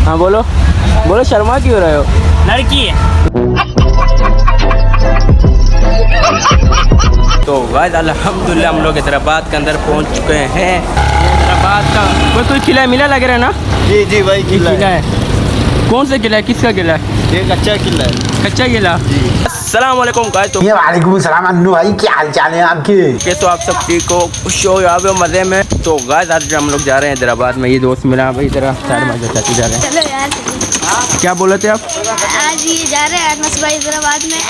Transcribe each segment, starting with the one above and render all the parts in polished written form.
हाँ बोलो बोलो, शर्मा क्यों रहे हो? लड़की है। तो गाइस अल्हम्दुलिल्लाह हम लोग हैदराबाद के अंदर पहुंच चुके हैं। हैदराबाद का कोई किला मिला लग रहा है ना? जी जी भाई किला है। कौन सा किला है, किसका किला है? ये कच्चा किला है। कच्चा किला। अस्सलाम वालेकुम गाइस। तो वालेकुम सलाम अन्नू भाई, क्या हाल चाल है आपके? कैसे आप सब ठीक हो, खुश हो, यहाँ पे मजे में? तो गाइस आज हम लोग जा रहे हैं हैदराबाद में। ये दोस्त मिला भाई, जरा साइड में चाची जा रहे हैं। चलो यार, क्या बोले थे आप? आज ये जा रहे हैं अनस भाई हैदराबाद में।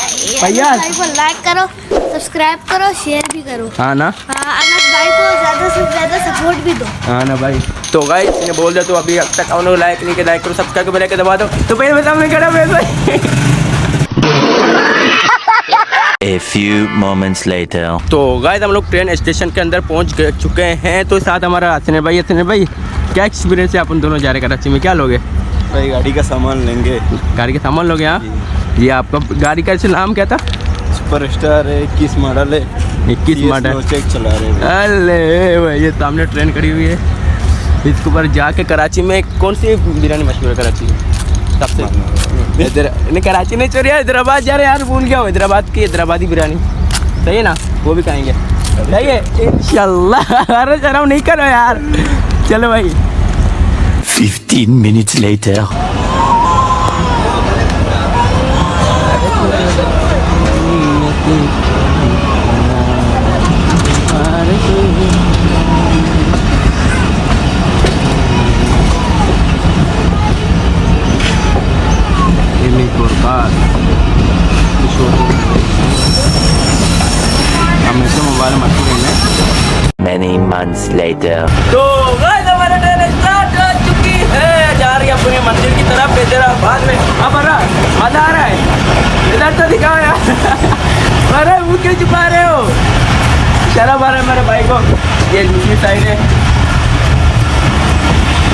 भैया अनस भाई को लाइक करो, सब्सक्राइब करो, शेयर भी करो। हाँ ना? हाँ, अनस भाई को ज़्यादा से ज़्यादा सपोर्ट भी दो। हाँ ना भाई। तो गाइस ने बोल दिया, तो अभी अब तक उन्होंने लाइक नहीं किया, लाइक करो, सब्सक्राइब को लेकर दबा दो। तो पहले बता मैं करा वैसे। A few moments later. तो गाइस हम लोग ट्रेन स्टेशन के अंदर पहुंच चुके हैं। तो साथ हमारा हसन भाई। हसन भाई क्या एक्सपीरियंस है, अपन दोनों जा रहे कराची में, क्या लोगे? भाई गाड़ी का सामान लेंगे। गाड़ी के सामान लोगे? हाँ ये आपका गाड़ी का नाम क्या था? सुपर स्टार है, 21 मॉडल है। 21 मॉडल चेक चला रहे हैं। अरे भाई ये सामने ट्रेन खड़ी हुई है। इसके ऊपर जाके कराची में कौन सी बिरयानी मशहूर है कराची में सबसे? नहीं कराची नहीं चोरी, हैदराबाद जा रहे हैं यार, भूल गया हूँ। हैदराबाद की हैदराबादी बिरयानी सही है ना, वो भी खाएंगे। सही है इंशाल्लाह। अरे शर्म नहीं करो यार, चलो भाई। 15 minutes later. Many months later. तो गाइस हमारा ट्रेन स्टार्ट हो चुकी है, जा रही है अपनी मंदिर की तरफ हैदराबाद में। अब मजा आ रहा है, इधर तो दिखाओ यार। अरे मुझ क्यों छुपा रहे हो, शर्म आ रहा है मेरे भाई को। ये दूसरी साइड है।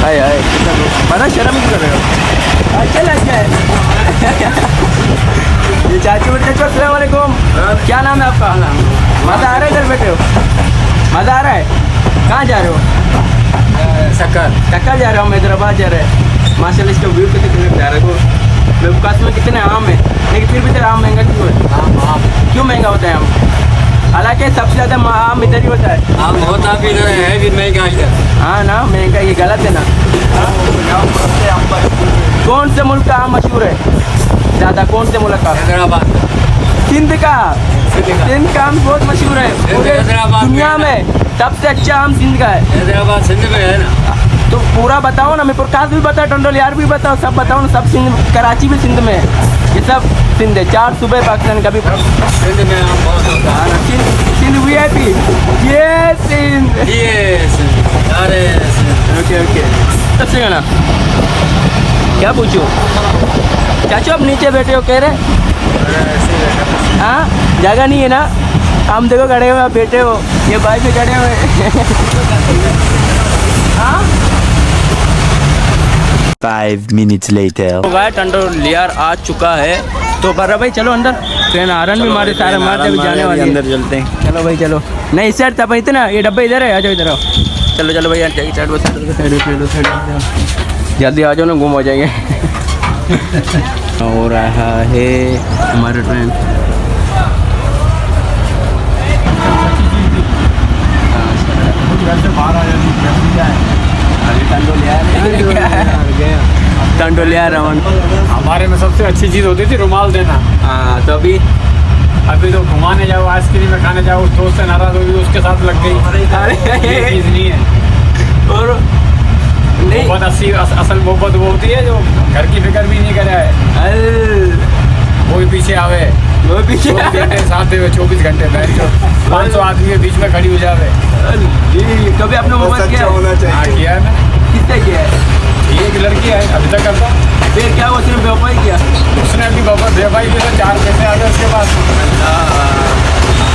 हाय हाय बड़ा शर्म क्यों कर रहे हो? अच्छा लगता है। ये चाचू बेटे, अस्सलाम वालेकुम। क्या नाम है आपका? मजा आ रहा है इधर बैठे हो? मज़ा आ रहा है? कहाँ जा रहे हो? सक्कर जा रहे हो? हम हैदराबाद जा रहे हैं। माशाल्लाह इसका व्यू कितने जा रहे हो? मेरे पास में कितने आम है, लेकिन फिर भी तेरा आम महंगा क्यों है? क्यों महंगा होता है आम? हालांकि सबसे ज़्यादा आम इधर ही होता है। आम बहुत आप इधर है, फिर महंगा इधर। हाँ ना, महंगा, ये गलत है ना। कौन से मुल्क का आम मशहूर है ज़्यादा? कौन से मुल्क का? हैदराबाद। सिंध का। सिंध का आम बहुत मशहूर है पूरे दुनिया में। सबसे अच्छा आम सिंध का है। हैदराबाद सिंध में है ना? तो पूरा बताओ ना, मैं प्रकाश भी बताओ, टंडोलियार भी बताओ, सब बताओ ना। सब सिंध, कराची भी सिंध में है, ये सब सिंध है। 4 सूबे पाकिस्तान का भी सिंध में आम बहुत होता है। सिंध VIP। ये सिंध, ये सिंध। अरे ओके ओके। सबसे गाना क्या पूछूं? चाचू आप नीचे बैठे हो कह रहे? हाँ जगह नहीं है ना, हम देखो खड़े हुए, आप बैठे हो, ये भाई भी खड़े हुए। हाँ 5 minutes later. तो गाय टंडोलियार आ चुका है। तो बर्रा भाई चलो अंदर, ट्रेन आरन भी मारे, सारे मारते अभी जाने वाले। अंदर चलते हैं। चलो भाई चलो। नहीं इस साइड था इतना, ये डब्बे इधर है, आ जाओ इधर आओ। चलो चलो भैया, जल्दी आ जाओ ना, गुम हो जाएंगे। हो रहा है हमारा ट्रेन। टंडोलियार रमन। हमारे में सबसे अच्छी चीज़ होती थी रुमाल देना। हाँ तो अभी तो घुमाने जाओ, आइसक्रीम में खाने जाओ, दोस्त से नाराज होगी, उसके साथ लग गई। ये चीज़ नहीं है। और नहीं मोहब्बत असल मोहब्बत वो होती है जो घर की फिक्र भी नहीं करे है, वो भी पीछे आवे, वो पीछे 24 घंटे साथ दे, 24 घंटे 500 आदमी के बीच में खड़ी हो जावे। कभी आपने मोहब्बत किया? होना चाहिए। हाँ किया है मैंने। किससे किया है? ये एक लड़की है, अभी तक करता हूँ। फिर क्या वो सिर्फ बेवफाई किया? उसने अपनी बेवफाई की, तो 4 पैसे आ गए उसके पास।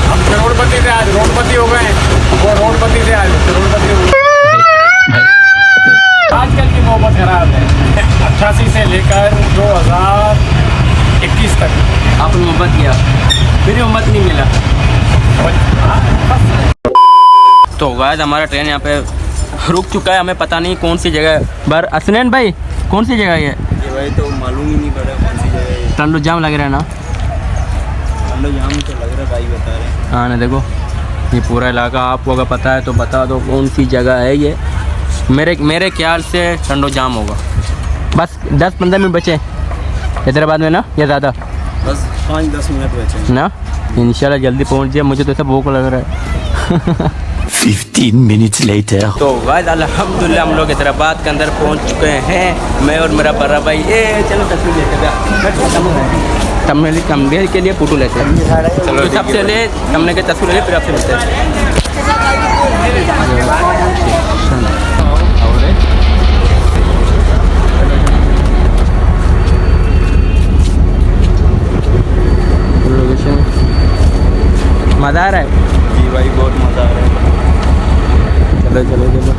हम करोड़पति थे, आज रोडपति हो गए। वो रोडपति थे, आज करोड़पति हो गए। आजकल की मोहब्बत खराब है। 88 से लेकर 2021 तक आपने मोहब्बत किया, फिर मोहब्बत नहीं मिला। तो गाइस हमारा ट्रेन यहाँ पे रुक चुका है, हमें पता नहीं कौन सी जगह। हसनैन भाई कौन सी जगह है ये? ये भाई तो मालूम ही नहीं पड़ा कौन सी जगह है। टंडो जाम लग रहा है ना? हम जाम तो लग रहा है, भाई बता रहे हैं। हाँ ना, देखो ये पूरा इलाका आपको अगर पता है तो बता दो कौन सी जगह है ये। मेरे ख्याल से टंडो जाम होगा। बस 10-15 मिनट बचे हैदराबाद में ना, या ज़्यादा बस 5-10 मिनट बचे ना। इंशाल्लाह जल्दी पहुंच जाए, मुझे तो ऐसा भूख लग रहा है। 15 minutes later. तो गाइस अल्हम्दुलिल्लाह हम लोग हैदराबाद के अंदर पहुंच चुके हैं, मैं और मेरा बड़ा भाई। चलो तस्वीर लेते हैं, तमने के लिए फोटो लेते हैं। चलो सबसे ले तमने के तस्वीर ले, फिर आपसे मिलते हैं। मज़ा आ रहा है? जी भाई बहुत मज़ा आ रहा है। चलो चलो चलो।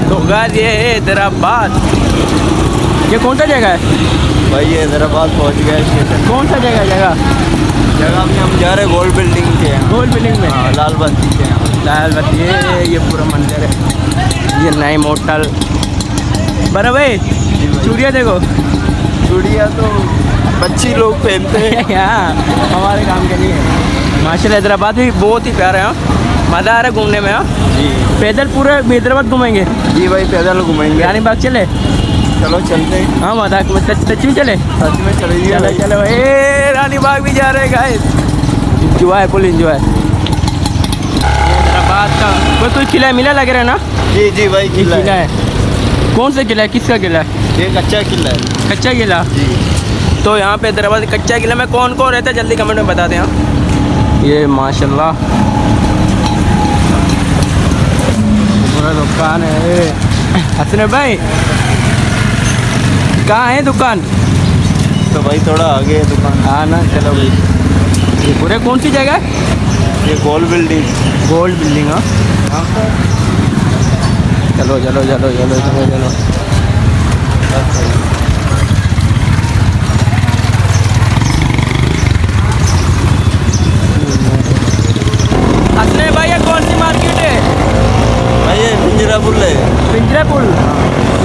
तो गाइस ये है हैदराबाद। ये कौन सा जगह है भाई ये हैदराबाद पहुंच गया स्टेशन। कौन सा जगह में हम जा रहे हैं गोल्ड बिल्डिंग के यहाँ। गोल बिल्डिंग में? हाँ, लाल बत्ती के यहाँ। लाल बत्ती, ये पूरा मंदिर है, ये नई होटल। बड़ा भाई चूड़िया देखो। चूड़िया तो बच्ची लोग पहनते हैं। हाँ हमारे काम के लिए। माशाल्लाह हैदराबाद भी बहुत ही प्यारा है। हाँ मज़ा आ रहा है घूमने में। हाँ जी पैदल पूरे हैदराबाद घूमेंगे? जी भाई पैदल घूमेंगे। रानी बाग चले? चलो चलते हैं। हाँ मजाक में सच में चले? सच में चलेगी। चलो चलो भाई, रानी बाग भी जा रहे हैं guys. Enjoy full enjoy. Hyderabad का कोई किला मिला लग रहा है ना? जी जी भाई ये किला है। कौन सा किला है, किसका किला है? ये कच्चा किला है। कच्चा किला? जी। तो यहाँ पे हैदराबाद कच्चा किला में कौन कौन रहता है जल्दी कमेंट में बता दें। हाँ ये माशाल्लाह पूरा दुकान है। हसन भाई कहाँ है दुकान? तो भाई थोड़ा आगे है दुकान। हाँ ना, चलो भाई। ये पूरे कौन सी जगह है? ये गोल्ड बिल्डिंग। Gold building. हाँ चलो चलो चलो चलो चलो चलो। हसन भाई ये कौन सी मार्केट है? भाई ये पिंजरा पुल है। पिंजरा पुल?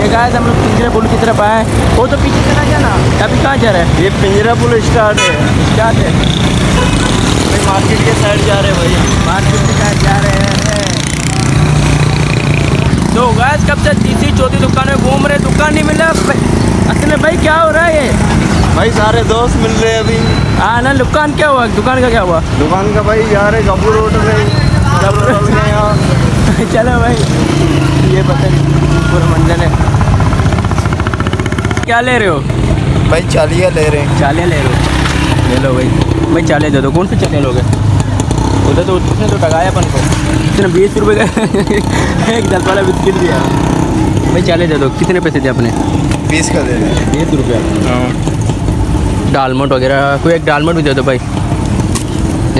ये गाइस हम लोग पिंजरा पुल की तरफ आए। वो तो पीछे चला गया ना, अभी कहाँ जा रहे हैं? ये पिंजरा पुल स्टार्ट है। स्टार्ट है? भाई मार्केट के साइड जा रहे हैं भाई। मार्केट के साइड जा रहे हैं। तो गाइस कब से तीसरी चौथी दुकान में घूम रहे, दुकान नहीं मिला। असल भाई क्या हो रहा है ये? भाई सारे दोस्त मिल रहे हैं अभी। हाँ ना, दुकान क्या हुआ, दुकान का क्या हुआ? दुकान का भाई जा रहे गब्बू रोड पे। चलो भाई, ये पता नहीं पूरा मंदिर है। क्या ले रहे हो? भाई चालिया ले रहे हैं। चालिया ले रहे हो? ले लो भाई चालिया दे दो। कौन से चालिया लोगे? उधर तो उसने तो टगाया अपन को, उसने 20 रुपये का एक दस वाला बिस्किट दिया। भाई चालिया दे दो। कितने पैसे थे अपने? 20 का दे रहे हैं। 20 रुपया। हाँ। डालमोट वगैरह कोई एक डालमोट भी दे दो भाई।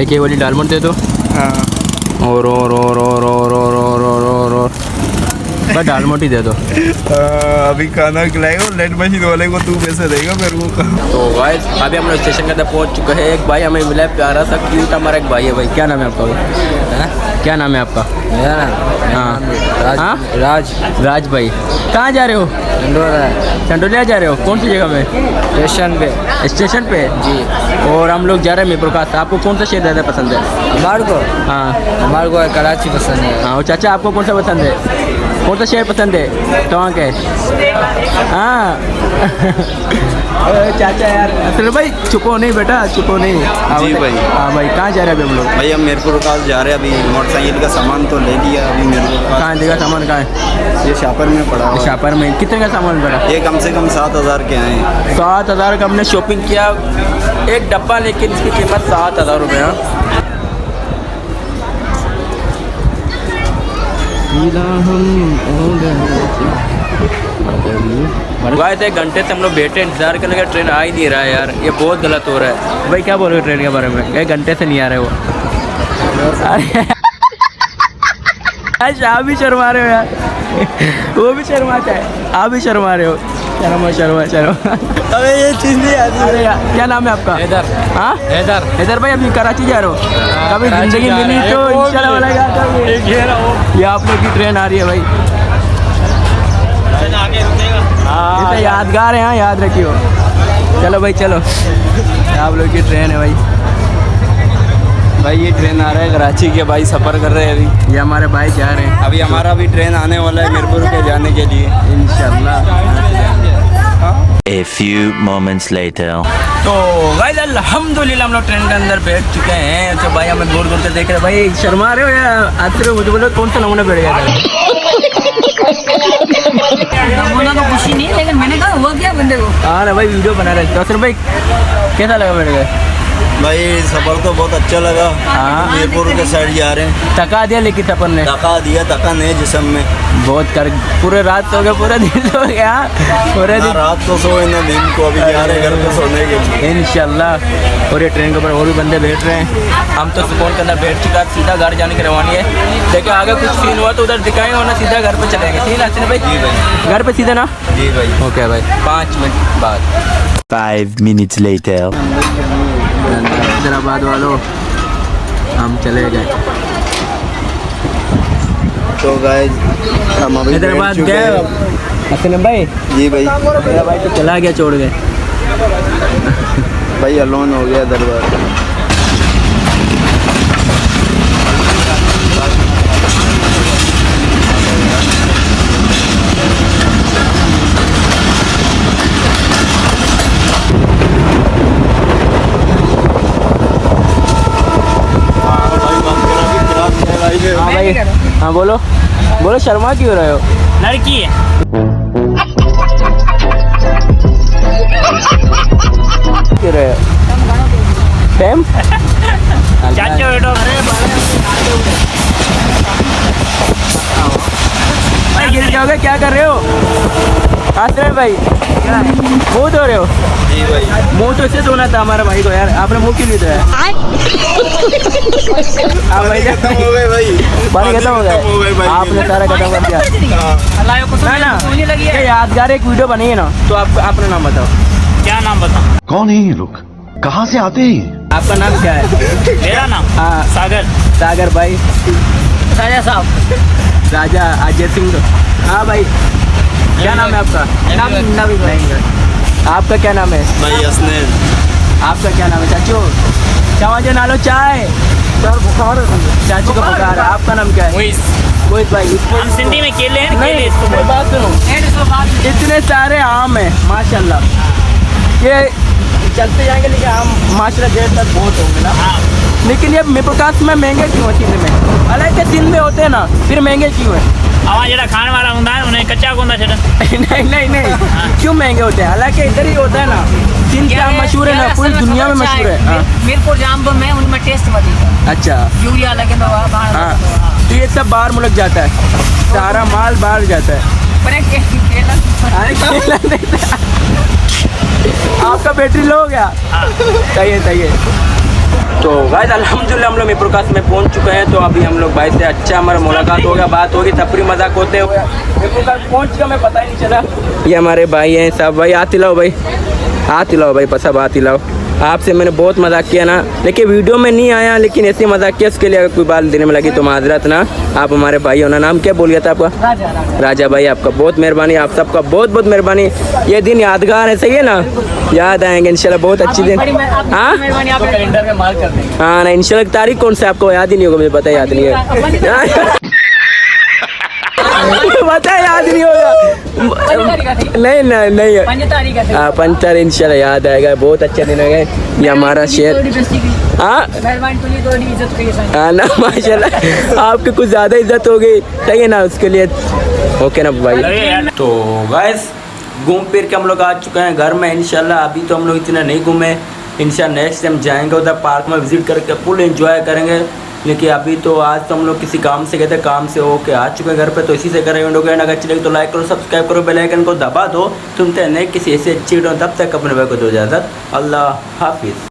एक ये वाली डालमोट दे दो। हाँ। और बस डालमोट ही दे दो। अभी खाना खिलाएगा लेट मशीन वाले को, तू पैसे देगा मेरे को। तो गाइस अभी हम लोग स्टेशन के अंदर पहुंच चुके हैं। एक भाई हमें मिला है, प्यारा सा क्यूट हमारा एक भाई है। भाई क्या नाम है आपका? भाई क्या नाम है आपका? मेरा नाम? हाँ हाँ राज। राज भाई कहाँ जा रहे हो? चंडोलिया जा रहे हो? कौन सी जगह पे? स्टेशन पे। स्टेशन पे जी। और हम लोग जा रहे हैं मीरपुर। आपको कौन सा शहर ज़्यादा पसंद है? हमारे को हाँ कराची पसंद है। हाँ। और चाचा आपको कौन सा पसंद है? कौन सा शहर पसंद है? कहाँ के? हाँ चाचा यार। असल भाई छुपो नहीं बेटा, छुपो नहीं। जी भाई। हाँ भाई कहाँ जा रहे हैं अभी हम लोग? भाई हम मीरपुर पास जा रहे हैं अभी। मोटरसाइकिल का सामान तो ले लिया अभी मीरपुर पास। कहाँ जगह सामान कहाँ है? ये शापर में पड़ा हुआ है। शापर में? कितने का सामान पड़ा? ये कम से कम 7,000 के आए हैं। 7,000 का हमने शॉपिंग किया एक डब्बा, लेकिन इसकी कीमत 7,000 रुपये। गाइस 1 घंटे से हम लोग बैठे इंतजार करने का, ट्रेन आ ही नहीं रहा है यार। ये बहुत गलत हो रहा है भाई। क्या बोल रहे हो ट्रेन के बारे में? 1 घंटे से नहीं आ रहे वो। आप भी शर्मा रहे हो यार। वो भी शर्माता है, आप भी शर्मा रहे हो। शर्मा। अबे ये चीज़ नहीं आती। अरे यार क्या नाम है आपका? हैदर। हाँ हैदर। हैदर भाई अभी कराची जा रहे हो? कभी जिंदगी मिली तो इंशाल्लाह वाला ये आप लोग की ट्रेन आ रही है भाई। ये तो यादगार है, हाँ याद रखियो। चलो भाई चलो, आप लोग की ट्रेन है भाई। भाई ये ट्रेन आ रहा है कराची के, भाई सफ़र कर रहे हैं अभी। ये हमारे भाई जा रहे हैं अभी हमारा भी ट्रेन आने वाला है मीरपुर के जाने के लिए इंशाल्लाह। A few moments later. तो भाई अल्हम्दुलिल्लाह हम लोग ट्रेन के अंदर बैठ चुके हैं। तो भाई हमें दूर दूर से देख रहे हैं। भाई शर्मा रहे हो या आज से मुझे बोलो कौन सा नमूना बैठ गया था? नमूना तो कुछ ही नहीं, लेकिन मैंने कहा हुआ क्या बंदे को। हाँ ना भाई वीडियो बना रहे थे। तो भाई कैसा लगा बैठ गए? भाई सफ़र तो बहुत अच्छा लगा। हाँ। मीरपुर के साइड जा रहे हैं। थका दिया लेकिन सफर ने थका नहीं जिस्म में बहुत कर। पूरे रात सो गए, पूरे दिन सो गया, पूरे ना दिन। रात को सोए ना दिन को, अभी जा रहे हैं घर पे सोने के लिए इंशाल्लाह। और ये ट्रेन के ऊपर और भी बंदे बैठ रहे हैं। हम तो सुकून के अंदर बैठ चुका, सीधा घर जाने की रवानी है। देखिए आगे कुछ सीन हुआ तो उधर दिखाएंगे, वरना सीधा घर पे चलेंगे। सीन आते भाई घर पे सीधे ना? जी भाई। ओके भाई 5 मिनट बाद 5 minutes later. हैदराबाद वालों हम चले गए। तो गाइस हम अभी हैदराबाद बैठ चुके गए हैं। असलम भाई। जी भाई। मेरा भाई तो चला गया, छोड़ गए। भाई अलोन हो गया दरबार। हाँ भाई हाँ बोलो बोलो, शर्मा क्यों रहे हो? लड़की है। क्यों रहे हो? टाइम चाचा बेटो भाई गिर जाओगे, क्या कर रहे हो? आश्रय भाई मुँह धो रहे हो? जी भाई। मुँह तो इससे धोना था हमारे भाई को यार, आपने मुँह क्यों नहीं धोया? हाँ भाई खत्म हो गए भाई। पानी खत्म हो खत्म हो गए गया, भाई। आपने सारा खत्म कर दिया। अल्लाह को ना ना सुनने लगी ये है। यादगार एक वीडियो बनी है ना, तो आप अपना नाम बताओ। क्या नाम बताऊं? कौन है ये लोग? कहाँ से आते हैं? आपका नाम क्या है? मेरा नाम हाँ सागर। सागर भाई। राजा साहब। राजा अजय सिंह। हाँ भाई क्या नाम है आपका? नहीं आपका क्या नाम है? भाई असनैन। आपका क्या नाम है चाचू? चाचा नालो चाय चाचू का बुखार है। आपका नाम क्या है? मोहित भाई। हम सिंधी में केले हैं, नहीं केले इसको मेरी बात सुनो, इतने सारे आम हैं माशाल्लाह, ये चलते जाएंगे लेकिन आम माशाल्लाह देर तक बहुत होंगे ना। लेकिन ये प्रकाश में महंगे क्यों है सिंध में? हालांकि सिंध में होते हैं ना, फिर महंगे क्यों है? आवा जेड़ा खाने वाला हुंदा है उन्हें कच्चा कोंदा छड़न। नहीं क्यों महंगे होते हैं? हालांकि इधर ही होता है ना, सिंध का मशहूर है ना, पूरी दुनिया में मशहूर है। हाँ। मीरपुर जाम में उनमें टेस्ट वधीक है। अच्छा यूरिया लगे तो हाँ, तो ये सब बाहर मुल्क जाता है, सारा माल बाहर जाता है। आपका बैटरी लो हो गया? सही है। तो गाइस अल्हम्दुलिल्लाह हम लोग मीरपुर कास में पहुंच चुके हैं। तो अभी हम लोग भाई से अच्छा हमारा मुलाकात हो गया, बात होगी, तफरी मजाक होते हुए मीरपुर कास पहुंच गया, हमें पता ही नहीं चला। ये हमारे भाई हैं सब। भाई हाथ हिलाओ भाई, हाथ हिलाओ भाई, सब हाथ हिलाओ। आपसे मैंने बहुत मजाक किया ना, लेकिन वीडियो में नहीं आया, लेकिन ऐसे मजाक किया, उसके लिए अगर कोई बात देने में लगी तो माजरत ना। आप हमारे भाई हो ना। नाम क्या बोल गया था आपका? राजा भाई। आपका बहुत मेहरबानी, आप सबका बहुत मेहरबानी। ये दिन यादगार है, सही है ना? याद आएंगे इंशाल्लाह, बहुत अच्छी दिन। हाँ कैलेंडर में मार्क कर देंगे। हाँ ना इंशाल्लाह। तारीख कौन सा आपको याद ही नहीं होगा? मुझे पता है याद नहीं है। पता है याद नहीं होगा। नहीं है। 5 तारीख है। हाँ 5 तारीख इंशाल्लाह याद आएगा। बहुत अच्छा दिन होगा ये हमारा शेर। हाँ हाँ ना माशाल्लाह, आपकी कुछ ज़्यादा इज्जत हो गई, सही है ना? उसके लिए ओके ना भाई। तो गाइस घूम फिर के हम लोग आ चुके हैं घर में इंशाल्लाह। अभी तो हम लोग इतना नहीं घूमे, इंशाल्लाह नेक्स्ट टाइम जाएंगे उधर पार्क में विजिट करके फुल एंजॉय करेंगे। लेकिन अभी तो आज तो हम लोग किसी काम से गए थे, काम से होके आ चुके हैं घर पे, तो इसी से करेंगे वीडियो। अगर अच्छी लगी तो लाइक करो, सब्सक्राइब करो, बेल आइकन को दबा दो। सुनते हैं नहीं किसी ऐसे अच्छी वीडियो, तब तक अपने भाई को दो इजाज़त। अल्लाह हाफिज़।